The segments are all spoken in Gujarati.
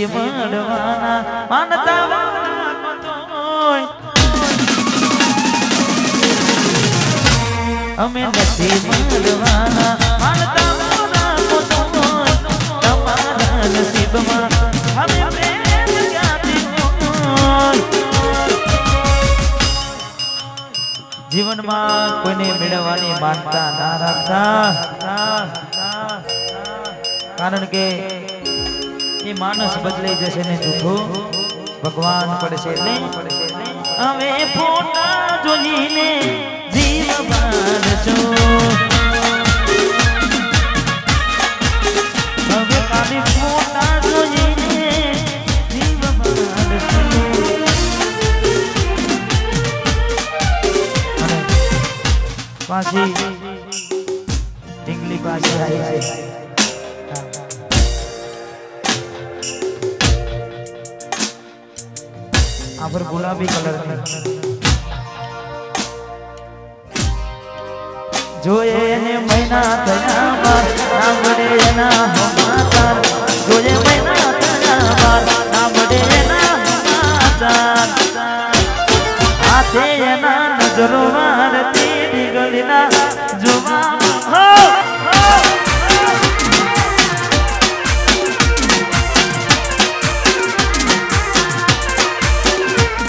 નથી મળવાના માનતા અમે નથી મળવાના માનતા તમારા નસીબમાં અમે પ્રેમ ક્યાંથી જીવનમાં કોઈને મેળવવાની માનતા ના રાખતા કારણ કે એ માણસ બદલાઈ જશે ને જૂઠું ભગવાન પડશે એટલે હવે ફોટા જોઈને જીવ બાળશો હવે ખાલી ફોટા જોઈને જીવ બાળશો પાછી ઢીંગલી પાછી આવી છે આ પર ગુલાબી કલર જોયે એને મહિના થયા બાર ના મળે એના સમાચાર જોયે મહિના થયા બાર ના મળે એના સમાચાર હાથે એના નજરો વારતી દીગલીના જોવા હો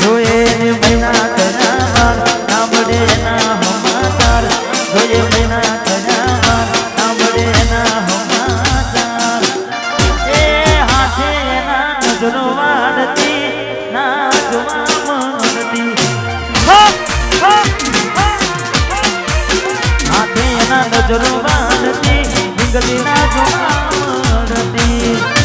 જોયે મહિના થયા બાર ના મળે એના સમાચાર જોયે મહિના થયા બાર ના મળે એના સમાચાર એ હાથે એના નજરો વાળતી ના જોવા મળતી હાથે એના નજરો વાળતી ઢીંગલી ના જોવા મળતી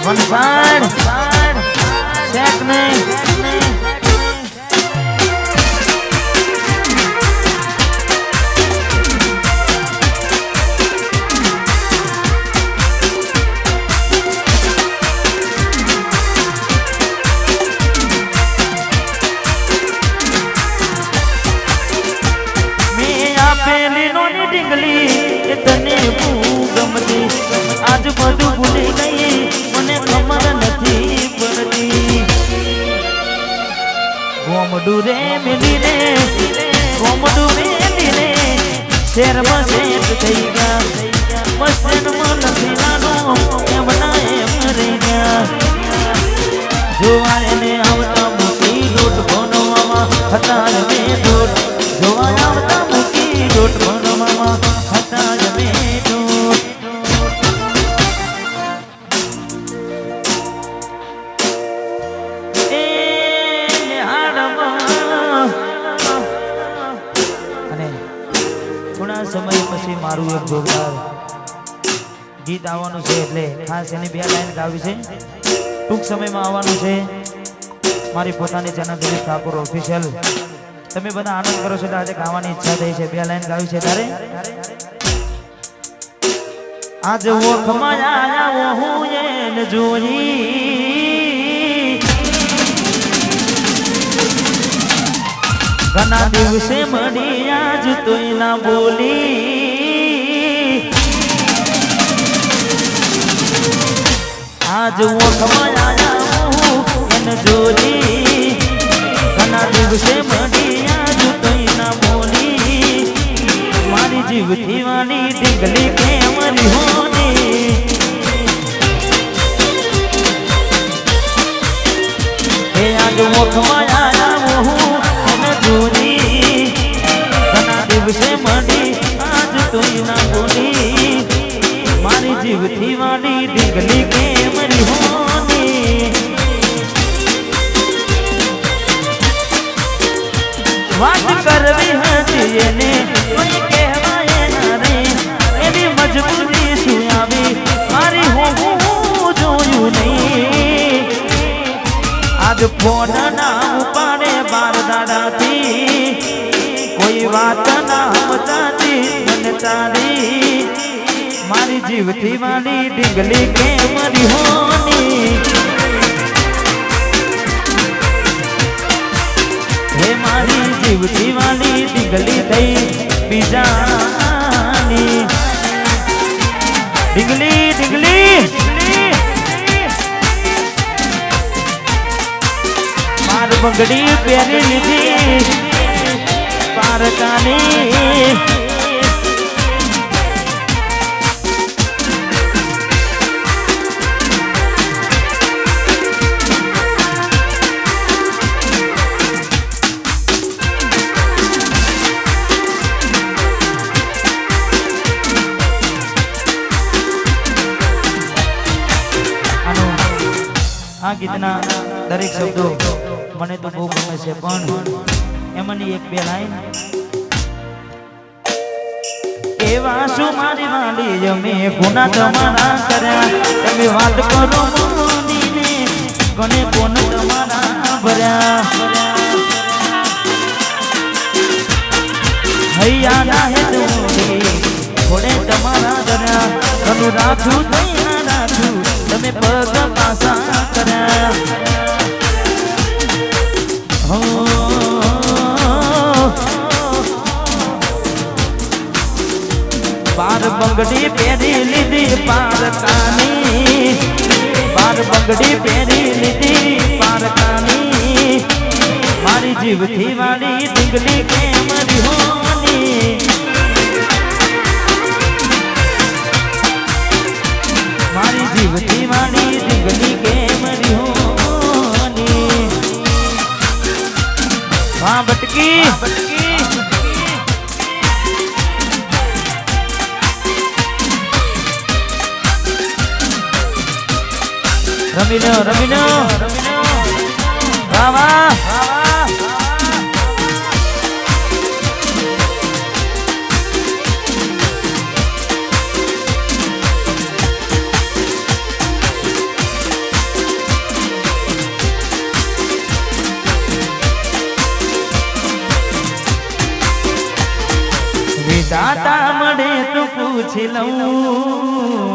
One side, check me. मैं आपे नोनी ढींगली इतने गमती आज બધું ભૂલી ગઈ મને ખબર નથી પડતી ગોમડું રે મેલીને ગોમડું મેલીને શેરમાં શેઠ થઈ ગયા મસ્તનમાં નથી નાનો એમના એમ રહી ગયા જોવા એને આવતા મૂકી રોટ ભણવામાં હતા જમે રોટ જોવા આવતા મૂકી રોટ ભણવામાં હતા જમે રોટ સમય પછી મારું એક જોરદાર ગીત આવવાનું છે એટલે ખાસ એની બે લાઈન ગાવી છે ટૂંક સમયમાં આવવાનું છે મારી પોતાની ચેનલ દિલીપ ઠાકોર ઓફિશિયલ તમે બધા આનંદ કરો છો આજે ગાવાની ઈચ્છા થઈ છે બે લાઈન ગાવી છે તારે આજ ઓખમાં આયા હું એને જોઈ ઘણા દિવસે મળી આજ તોય ના બોલી આજ ઓખમાં આયા હું એને જોઈ ઘણા દિવસે મળી આજ તોય ના બોલી મારી જીવથી વાળી ઢીંગલી કેમ હોની એ આજ ઓખમાં આયા હું ઘણા દિવસે મળી આજ તોય ના બોલી મારી જીવથી વાળી ઢીંગલી કેમ હોની વાત કરવી હતી એને કોઈ કહેવાય ના રે એની મજબૂરી શું આવી મારી હું જોયું નહીં આજ ફોન ના ઉપાડે બાર દાડાથી કોઈ વાત ના મચાતી મને તારી મારી જીવથી વાળી ઢીંગલી કેમ હોની જીવથી વાલી ડીંગલી થઈ બીજાની ડીંગલી ડીંગલી માર બંગડી પહેરી લીધી પારકાની આ ગીતના દરેક શબ્દો મને તો બહુ ગમે છે પણ એમાંની એક બે લાઈન એવા શું મારી વાલી અમે ગુના તમારા કર્યા તમે વાત કરો મોદીને ગણે કોણ તમારા ભર્યા હૈયા ના હે દોડી ઘોડે તમારા કર્યા તનું રાખું તૈયાર રાખું તમે પગ પાસા કર્યા બાર બંગડી પહેરી લીધી પારકાની બાર બંગડી પહેરી લીધી પારકાની મારી જીવથી વાળી ડીંગલી કેમ રીહોની મારી જીવતી વાળી ડીંગલી કેમ રીહોની વાહ બટકી રમીનો વાહ વાહ વિધાતા મળે તો પૂછી લઉં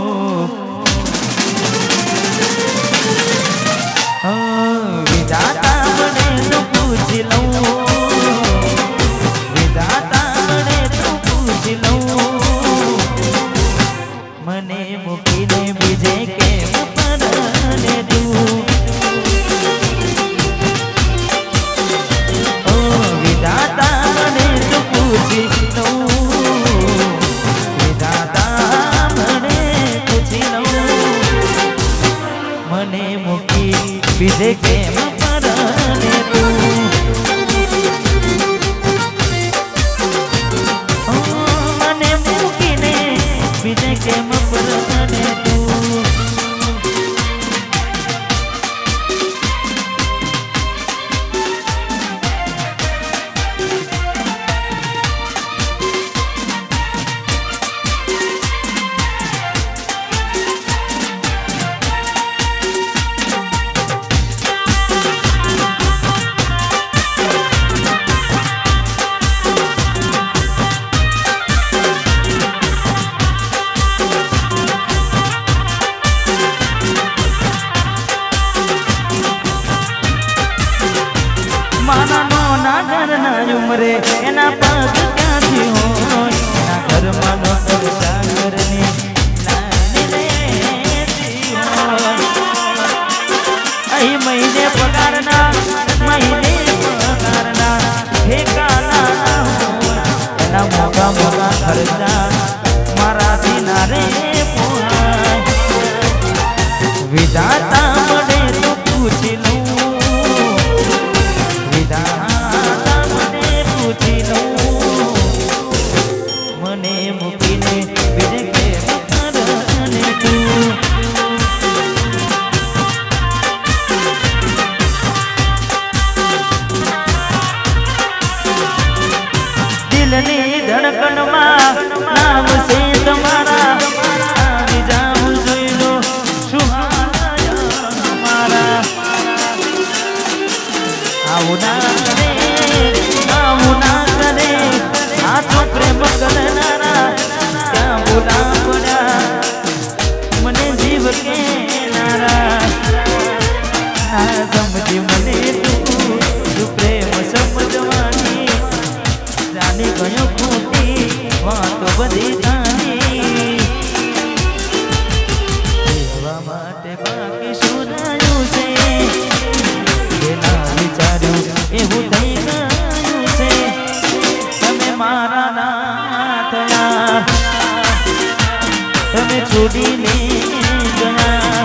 વિધાતા મળે તો પૂછી લઉં વિધાતા મળે તો પૂછી લઉં મને મૂકીને બીજે કેમ પરણે તું વિધાતા મળે તો પૂછી લઉં બીજે કેમ પરણે તું મને મૂકીને બીજે કેમ પરણે તું ઉમરે એના પગ ક્યાંથી હોય એના ઘરમાં નો સાગરની અહીં મહિને પગારના ઠેકાના એના મોટા મોટા ખર્ચા મારાથી ના રે પોહાય વિધાતા મળે તો પૂછી લઉં વિધાતા પૂછી લઉં મને મૂકીને બીજે કેમ પરણે તું દિલની ધડકનમાં નામ છે તમારા આવી જાઉં જોઈ લો સુહાના મારા આવું ના કરે આજો પ્રેમ કરનારા ક્યાં બોલા પડ્યા મને જીવ કે નારા ના સમજી મને તું પ્રેમ સમજવાની એવું થઈ ગયું છે તમે મારા ના થયા તમે છોડીને ગયા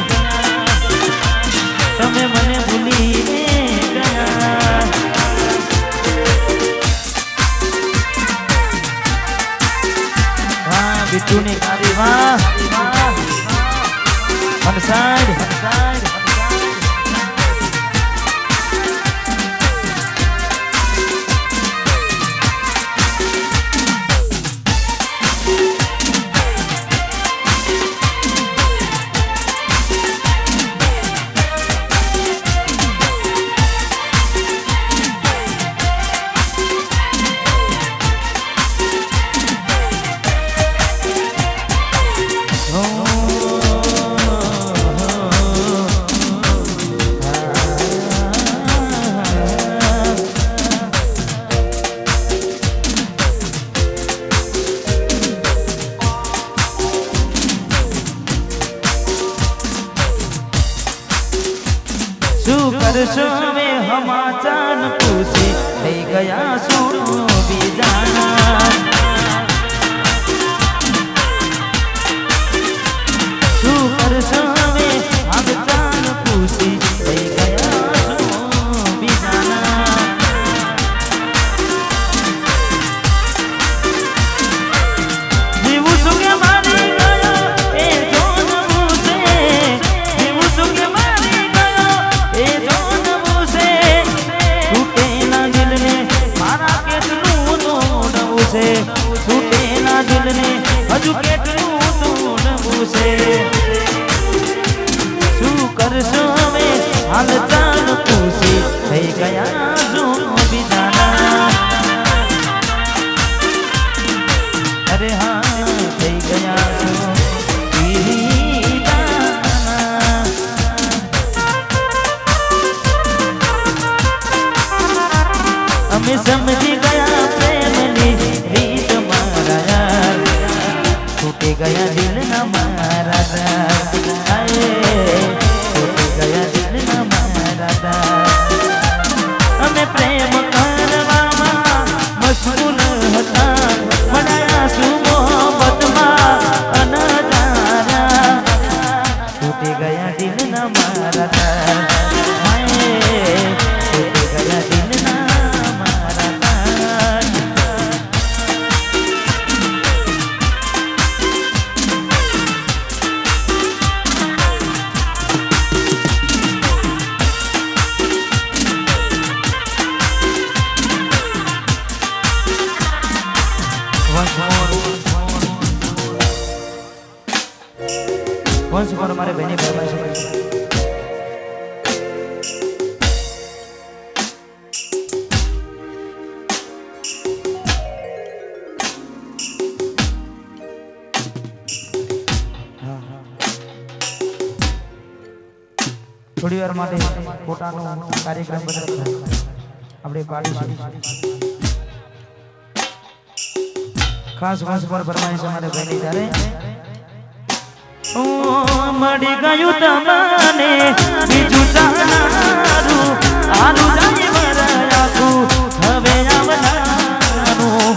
તમે મને ભૂલીને ગયા વાહ બિટ્ટુની તારી વાહ સાઈડ કરશો મે હમાચાન પૂછી થઈ ગયા સુનો બીજાના શું કરશો મે હમાચાન પૂછી થઈ ગયા સુનો બીજાના જીવું છું કે મારી ગયો એ જોનવું છે જીવું છું કે મારી ગયો એ તૂટેલા દિલને હજુ કેટલું તોડવું છે શું કરશો હવે હાલ ચાલ પૂછી થઈ ગયા શું બીજાના અરે હા થઈ ગયા શું બીજાના અમે સમજી ગયા પ્રેમની ગયા દિલ ના મારા ગયા દિલ ના મારા અમે પ્રેમ કરવામાં મશગુલ હતા મળ્યા શું મોહબ્બતમાં અનજારા તૂટી ગયા દિલ ના મારા તૂટી ગયા દિલ ના મારા વંશ પર મારે બહેની ફરમાય છે થોડી વાર માટે ફોટાનો કાર્યક્રમ બધા આપણે પાડીશું ખાસ વંશ પર ફરમાય છે મારે બહેની ત્યારે મળી ગયું તમને બીજું જાનારું આનું જાય મરાયાકું હવે આવનારું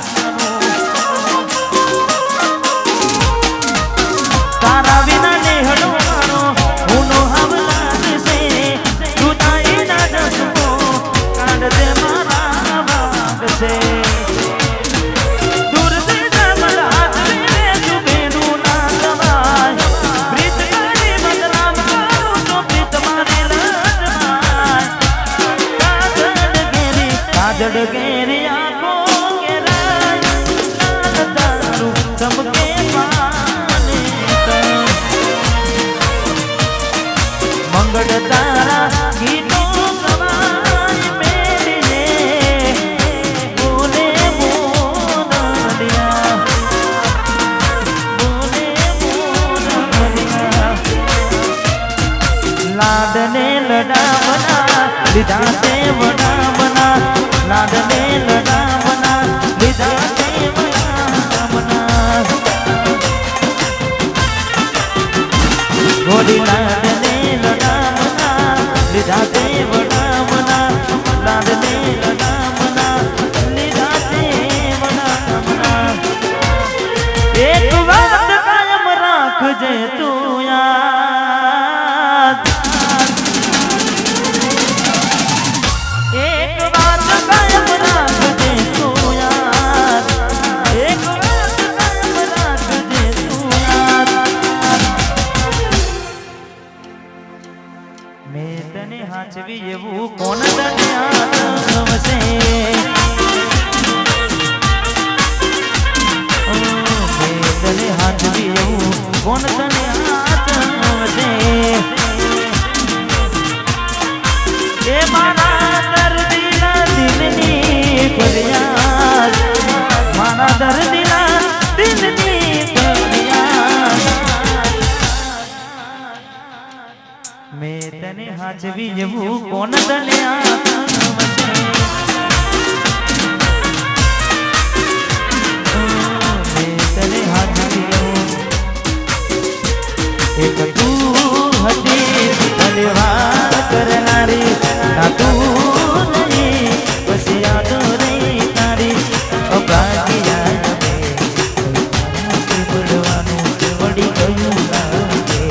તારા વિના નેહડવાનો હુનો હવલાદ છે તું તાઈ ના જસમો કાઢ દે મારા વાગ છે जड़ गेरी आँखों के राज लाल दारू चमके पाने का मंगल तारा गीतों गवाई मेरी बोले मोरनिया लाडने लड़ा बना लिधा से बना बना लाडने સાચવી જેવું કોણ તને તને હાચવી એક તું હતી તને વાત કરનારી ના તું નહીં પછી યાદો રહી તારી અભાગ્યા પડવાનું પડી ગયું લાગે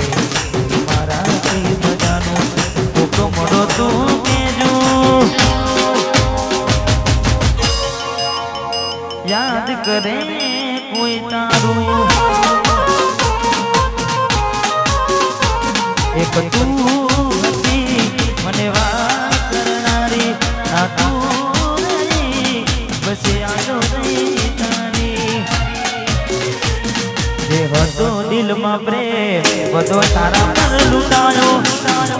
મારા કઈ બધાનું કોકો મોડો તું કેજો યાદ કરે કોઈ તારું એક તું હતી મને વાત કરનારી ના તું નહીં બસ યાદો રહી તારી જે હતો દિલમાં પ્રેમ બધો તારા પર લૂંટાયો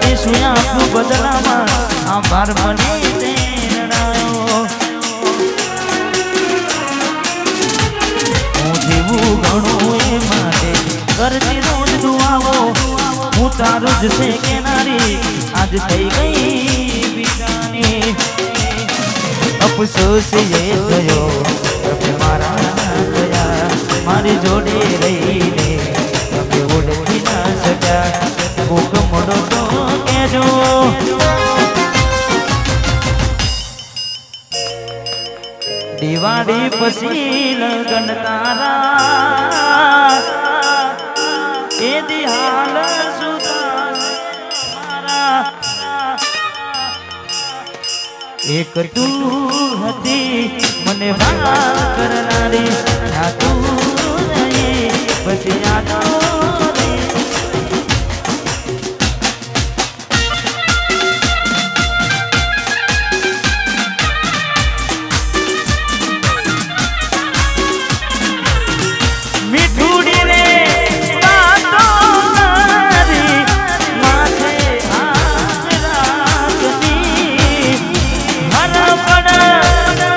એ શું આપણું બદલામાં આભાર બની તે રડાયો હું જીવું ઘણું એ માટે કરતી રોજ દુઆઓ હું તારું જ છે કેનારી આજ થઈ ગઈ બીજાની અફસોસ એ થયો તમે મારા ગયા મારી જોડે રહીને તમે ઓળખી ના શક્યા કોક મોડો તો કેજો દિવાળી પછી લગન તારા એ દિહાલ એક તું હતી મને વાત કરનારી ના તું નહીં પછી યાદો મીઠુડી રે વાતો મારી માથે હાથ રાખતી હર પડ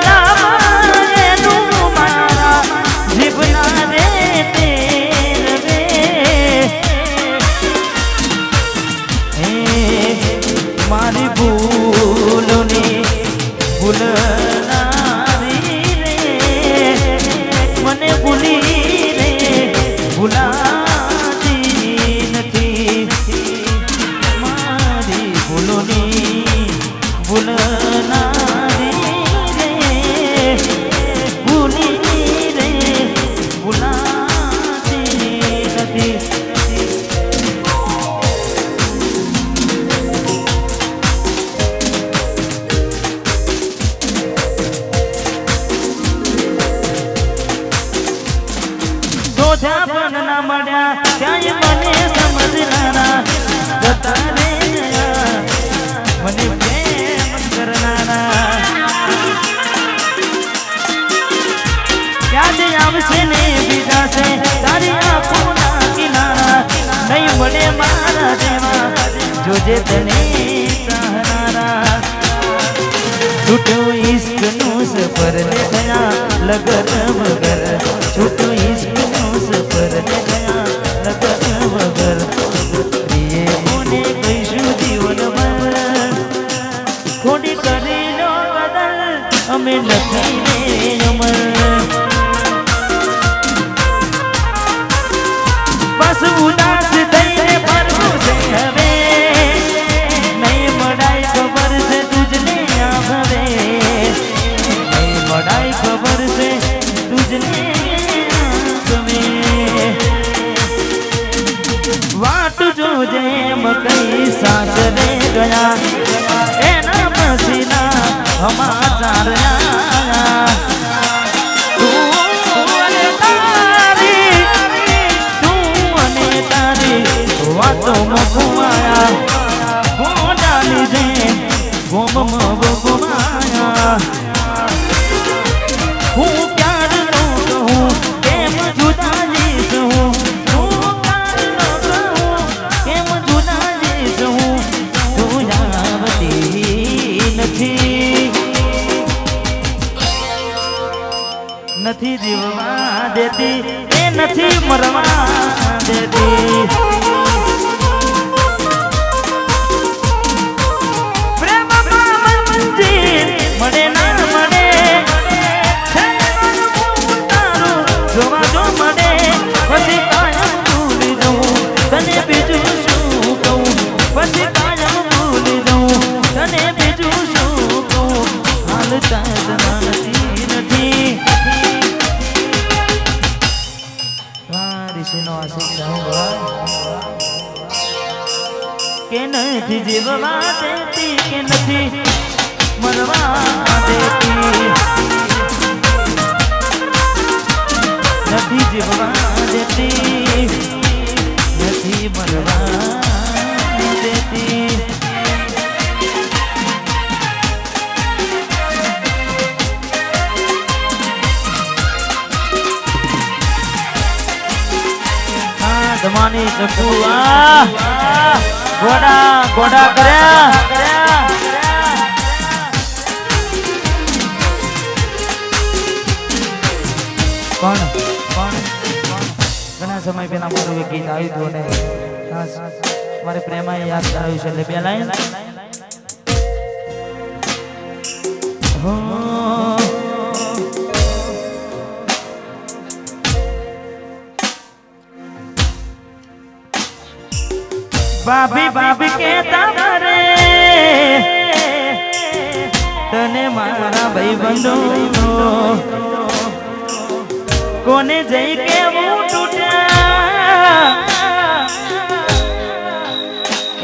લાવવાનું મારા જીવના રે તેર રે મારી ભૂલોની ભૂલનારી રે મને ભૂલી રે ભૂલાતી નથી મારી ભૂલોની ભૂલનારી રે ભૂલી રે ભૂલાતી નથી શોધ્યા પણ ના મળ્યા ક્યાંય મને સમજનારા જતા રે મને પ્રેમ કરનારા યાદ આવશે ને બીજા છે તારી આંખોના કિનારા નહીં મળે મારા જેવા જોજે તને ચાહનારા છૂટો ઈશ્કનું સફર ને ગયા લગન વગર છૂટો ઈશ્કનું સફર ને ગયા લગન વગર પ્રિય કોને કહીશું જીવનભર થોડી કરી લો બદલ અમે નથી ને અમર બસ ઉદાસ થઈને ફરવું છે હવે નહીં મળાય ખબર છે તુજને આવે નહીં મળાય ખબર છે તુજને આવે વાટ જોજે કઈ સાસરે ગયા એના પછીના સમાચાર આયા વાતો મગુમાયા ગોડાલી જે ગોમ મગુમાયા હું પ્યાર નો કહું કેમ જુદા જઈશું હું પ્યાર નો કહું કેમ જુદા જઈશું તું આવતી નથી જીવવા દેતી એ નથી મરવા દેતી મળે ના મળે તારું જોવા જો મળે પછી કાયમ ભૂલી જવું તને બીજું શું કહું પછી કાયમ ભૂલી જવું તને બીજું શું કહું હાલતા જ નથી ઋષિનો આશીષ કે નથી જીવવા દેતી કે નથી મરવા દેતી નથી જીવવા દેતી નથી મરવા દેતી જમાની ચકુઆ ગોડા ગોડા કર્યા કોણ ઘણા સમય પહેલા મારું એક ગીત આવ્યું હતું અને મારે પ્રેમાએ યાદ કરાવ્યું છે એટલે બે લાઈન ભાભી ભાભી કેતા મરે તને મારા ભાઈબંધો કોને જઈ કેવું તૂટ્યા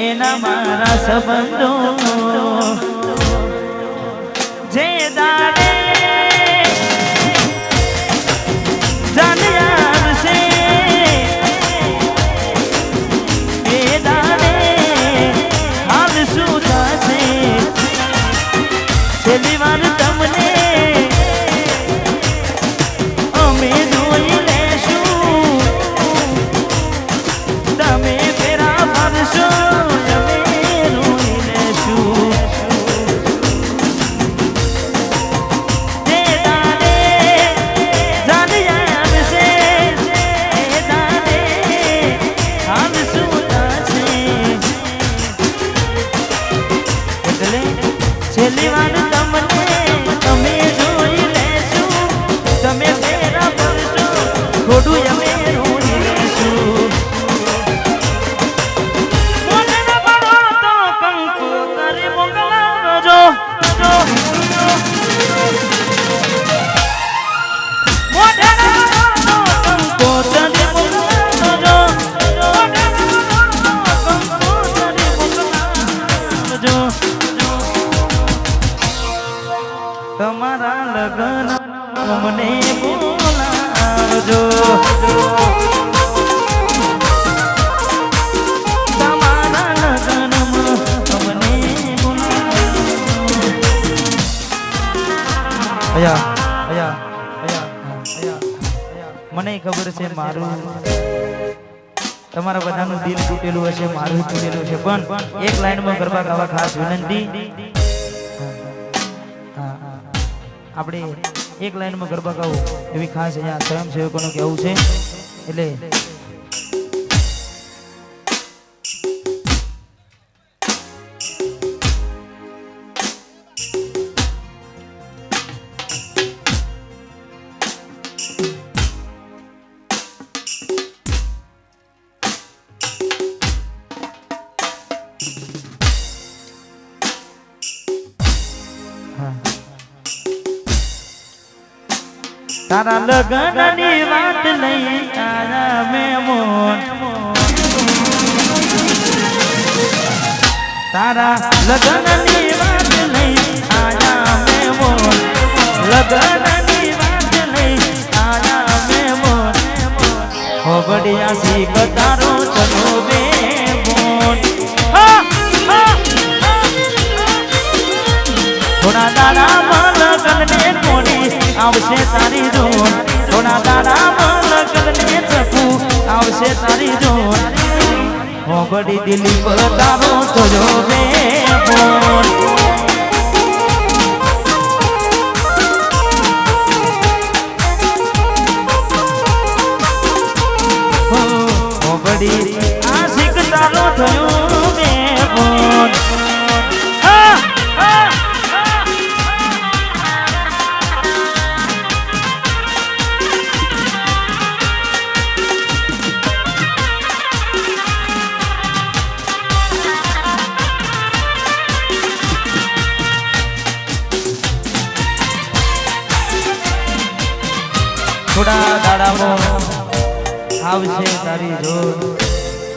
એના મારા સંબંધો જે દાડે જાને આવશે છેલ્લી વાર તમને અમે જોઈ લેશું તમે ફેરા ફરશો અમે રોઈ લેશું તે દાડે જાને આવશે તે દાડે હાલ શું થશે એટલે છેલ્લી વાર ખોટું અમે રોઈ લેશું મોઢે ન પડો તો કંકુ કરી મોકલાવજો મોઢે ન પડો તો કંકુ કરી મોકલાવજો મોઢે ન પડો તો કંકુ કરી મોકલાવજો તમારા લગન મને બોલાવજો તમારા લગનમાં અમને બોલાવજો મને ખબર છે મારું તમારા બધાનું દિલ તૂટેલું હશે મારું તૂટેલું છે પણ એક લાઈનમાં ગરબા ગાવા ખાસ વિનંતી આપણે એક લાઈનમાં ગરબા ગાવું એવી ખાસ અહીંયા સ્વયંસેવકોનું કહેવું છે એટલે તારા લગનની વાત લઈ આયા મેમોન તારા લગનની વાત લઈ આયા મેમોન લગનની વાત લઈ આયા મેમોન હો બડિયા શીખ તારો ચલો મેમોન થોડા દાડા લગનને કોની આવશે તારી જોન થોડા દાડા લગનને ચકુ આવશે તારી જોન હો બડી દિલી પર તારો જોજો મે ફોન હો બડી આશિક તારો થયો મે ફોન થોડા દાડામાં આવશે તારી જોર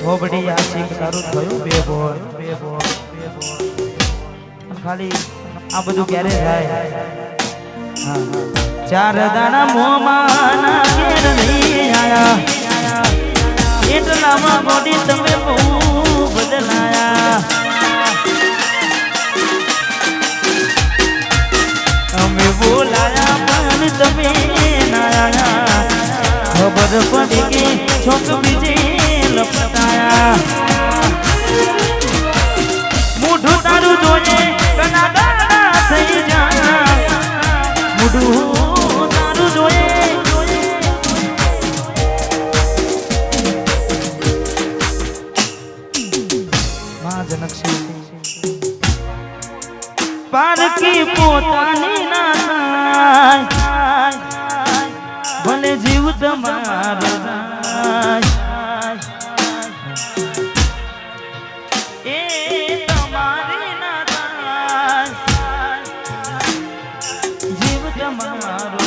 હોબડી આશિક તારું થયું બે બોલ ખાલી આ બધું ક્યારે થાય હા ચાર દાડા મોમાના ઘેર નહીં આયા એટલામાં ગોડી તમે બહુ બદલાયા અમે બોલાયા પણ તમે ના આયા ખબર પડી કે છોક બીજે લપટાયા મૂઢું તારું જોઈએ કના દાડા થઈ જા મૂઢું તારું જોઈએ માં જનક પારકી પોતાની ના ભલે જીવ તમારો એ તમારી ના જીવ તમારો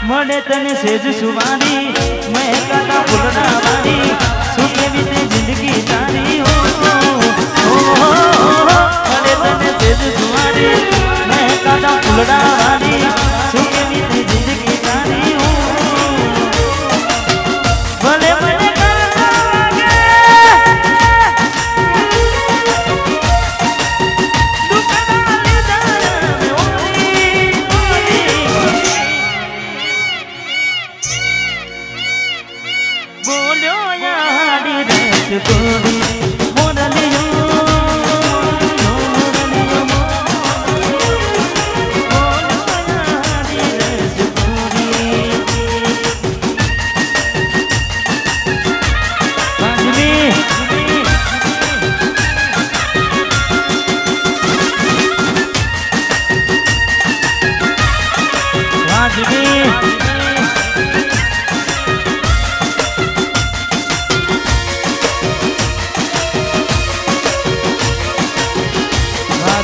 મળે તને સેજ સુવારી મેં કાકા ફૂલના વારી શું કેવી તે જિંદગી તારી મળે તને સેજ સુવારી મેં કાકા ફૂલના વારી શું કેવી તે જિંદગી તારી ભલે મને કરતા લાગે દુઃખના લીધા બોલ્યો યાડી રસ તોડી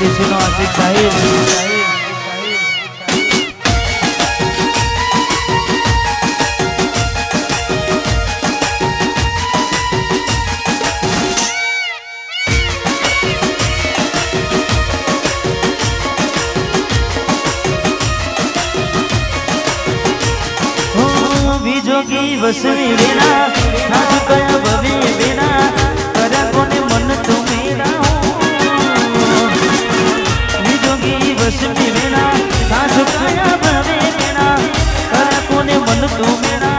ऋषिनो आशिक साहिब बीजोगी वसनी बिना नाच कया भवी बिना करा कोने मन तो मेरा बीजोगी वसनी बिना नाच कया भवी बिना करा कोने मन तो मेरा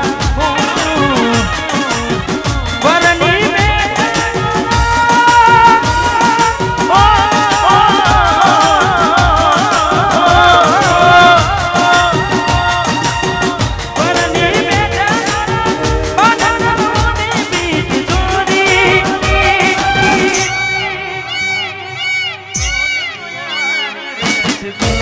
वरनी में to be